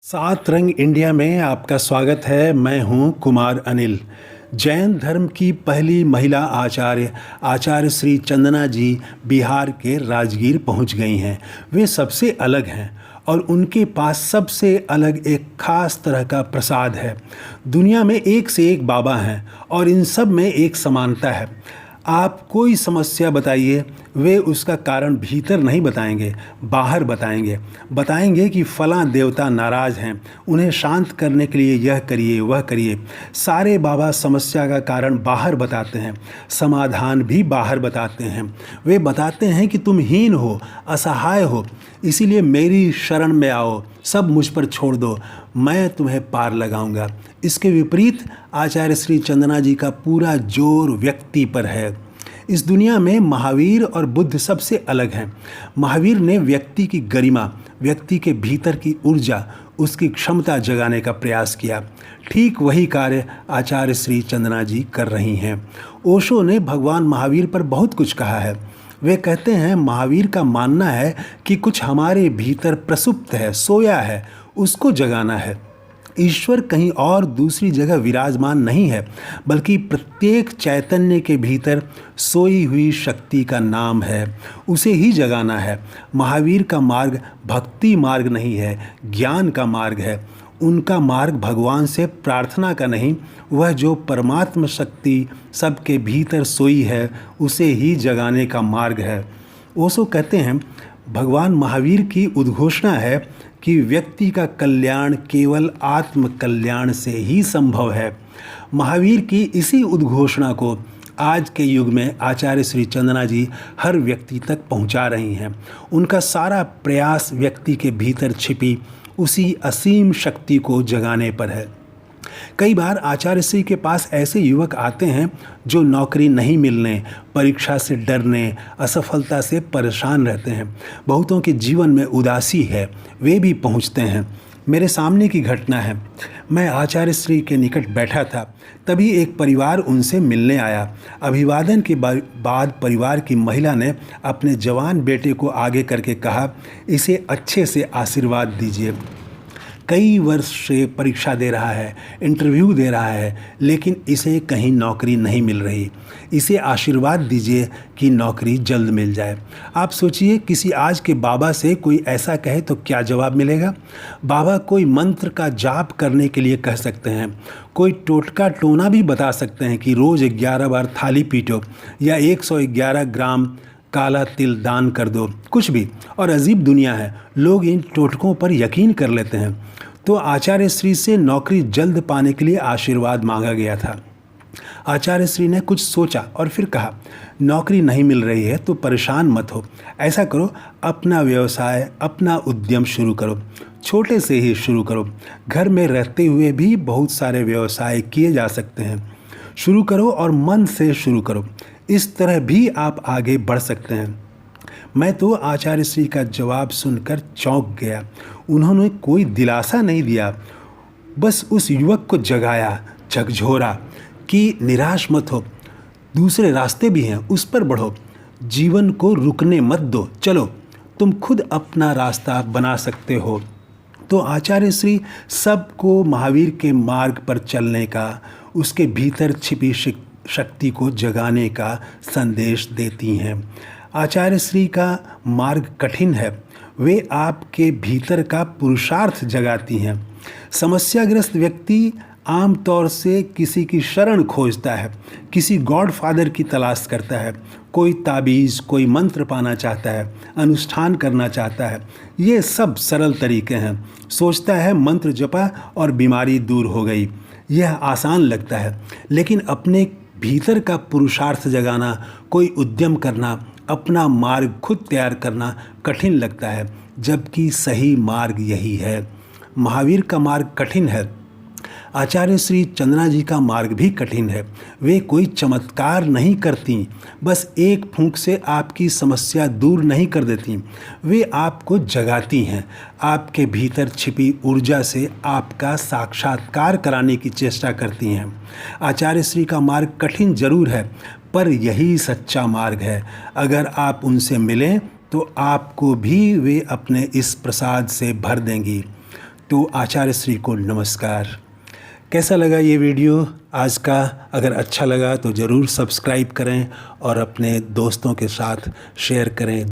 सात रंग इंडिया में आपका स्वागत है। मैं हूं कुमार अनिल। जैन धर्म की पहली महिला आचार्य आचार्य श्री चंदना जी बिहार के राजगीर पहुंच गई हैं। वे सबसे अलग हैं और उनके पास सबसे अलग एक खास तरह का प्रसाद है। दुनिया में एक से एक बाबा हैं और इन सब में एक समानता है। आप कोई समस्या बताइए, वे उसका कारण भीतर नहीं बताएंगे, बाहर बताएंगे कि फलां देवता नाराज़ हैं, उन्हें शांत करने के लिए यह करिए वह करिए। सारे बाबा समस्या का कारण बाहर बताते हैं, समाधान भी बाहर बताते हैं। वे बताते हैं कि तुम हीन हो, असहाय हो, इसीलिए मेरी शरण में आओ, सब मुझ पर छोड़ दो, मैं तुम्हें पार लगाऊंगा। इसके विपरीत आचार्य श्री चंदना जी का पूरा जोर व्यक्ति पर है। इस दुनिया में महावीर और बुद्ध सबसे अलग हैं। महावीर ने व्यक्ति की गरिमा, व्यक्ति के भीतर की ऊर्जा, उसकी क्षमता जगाने का प्रयास किया। ठीक वही कार्य आचार्य श्री चंदना जी कर रही हैं। ओशो ने भगवान महावीर पर बहुत कुछ कहा है। वे कहते हैं, महावीर का मानना है कि कुछ हमारे भीतर प्रसुप्त है, सोया है, उसको जगाना है। ईश्वर कहीं और दूसरी जगह विराजमान नहीं है, बल्कि प्रत्येक चैतन्य के भीतर सोई हुई शक्ति का नाम है, उसे ही जगाना है। महावीर का मार्ग भक्ति मार्ग नहीं है, ज्ञान का मार्ग है। उनका मार्ग भगवान से प्रार्थना का नहीं, वह जो परमात्म शक्ति सबके भीतर सोई है, उसे ही जगाने का मार्ग है। ओशो कहते हैं, भगवान महावीर की उद्घोषणा है कि व्यक्ति का कल्याण केवल आत्म कल्याण से ही संभव है। महावीर की इसी उद्घोषणा को आज के युग में आचार्य श्री चंदना जी हर व्यक्ति तक पहुंचा रही हैं। उनका सारा प्रयास व्यक्ति के भीतर छिपी उसी असीम शक्ति को जगाने पर है। कई बार आचार्य श्री के पास ऐसे युवक आते हैं जो नौकरी नहीं मिलने, परीक्षा से डरने, असफलता से परेशान रहते हैं। बहुतों के जीवन में उदासी है, वे भी पहुंचते हैं। मेरे सामने की घटना है। मैं आचार्य श्री के निकट बैठा था, तभी एक परिवार उनसे मिलने आया। अभिवादन के बाद परिवार की महिला ने अपने जवान बेटे को आगे करके कहा, इसे अच्छे से आशीर्वाद दीजिए। कई वर्ष से परीक्षा दे रहा है, इंटरव्यू दे रहा है, लेकिन इसे कहीं नौकरी नहीं मिल रही। इसे आशीर्वाद दीजिए कि नौकरी जल्द मिल जाए। आप सोचिए, किसी आज के बाबा से कोई ऐसा कहे तो क्या जवाब मिलेगा? बाबा कोई मंत्र का जाप करने के लिए कह सकते हैं, कोई टोटका टोना भी बता सकते हैं कि रोज़ 11 बार थाली पीटो या 111 ग्राम काला तिल दान कर दो, कुछ भी। और अजीब दुनिया है, लोग इन टोटकों पर यकीन कर लेते हैं। तो आचार्य श्री से नौकरी जल्द पाने के लिए आशीर्वाद मांगा गया था। आचार्य श्री ने कुछ सोचा और फिर कहा, नौकरी नहीं मिल रही है तो परेशान मत हो। ऐसा करो, अपना व्यवसाय, अपना उद्यम शुरू करो। छोटे से ही शुरू करो। घर में रहते हुए भी बहुत सारे व्यवसाय किए जा सकते हैं। शुरू करो और मन से शुरू करो। इस तरह भी आप आगे बढ़ सकते हैं। मैं तो आचार्य श्री का जवाब सुनकर चौंक गया। उन्होंने कोई दिलासा नहीं दिया, बस उस युवक को जगाया, झकझोरा कि निराश मत हो, दूसरे रास्ते भी हैं, उस पर बढ़ो, जीवन को रुकने मत दो, चलो तुम खुद अपना रास्ता बना सकते हो। तो आचार्य श्री सबको महावीर के मार्ग पर चलने का, उसके भीतर छिपी शक्ति को जगाने का संदेश देती हैं। आचार्य श्री का मार्ग कठिन है, वे आपके भीतर का पुरुषार्थ जगाती हैं। समस्याग्रस्त व्यक्ति आमतौर से किसी की शरण खोजता है, किसी गॉड फादर की तलाश करता है, कोई ताबीज़, कोई मंत्र पाना चाहता है, अनुष्ठान करना चाहता है। ये सब सरल तरीके हैं। सोचता है मंत्र जपा और बीमारी दूर हो गई, यह आसान लगता है। लेकिन अपने भीतर का पुरुषार्थ जगाना, कोई उद्यम करना, अपना मार्ग खुद तैयार करना कठिन लगता है, जबकि सही मार्ग यही है। महावीर का मार्ग कठिन है, आचार्य श्री चंदना जी का मार्ग भी कठिन है। वे कोई चमत्कार नहीं करती, बस एक फूंक से आपकी समस्या दूर नहीं कर देती, वे आपको जगाती हैं। आपके भीतर छिपी ऊर्जा से आपका साक्षात्कार कराने की चेष्टा करती हैं। आचार्य श्री का मार्ग कठिन जरूर है, पर यही सच्चा मार्ग है। अगर आप उनसे मिलें तो आपको भी वे अपने इस प्रसाद से भर देंगी। तो आचार्य श्री को नमस्कार। कैसा लगा ये वीडियो आज का? अगर अच्छा लगा तो ज़रूर सब्सक्राइब करें और अपने दोस्तों के साथ शेयर करें।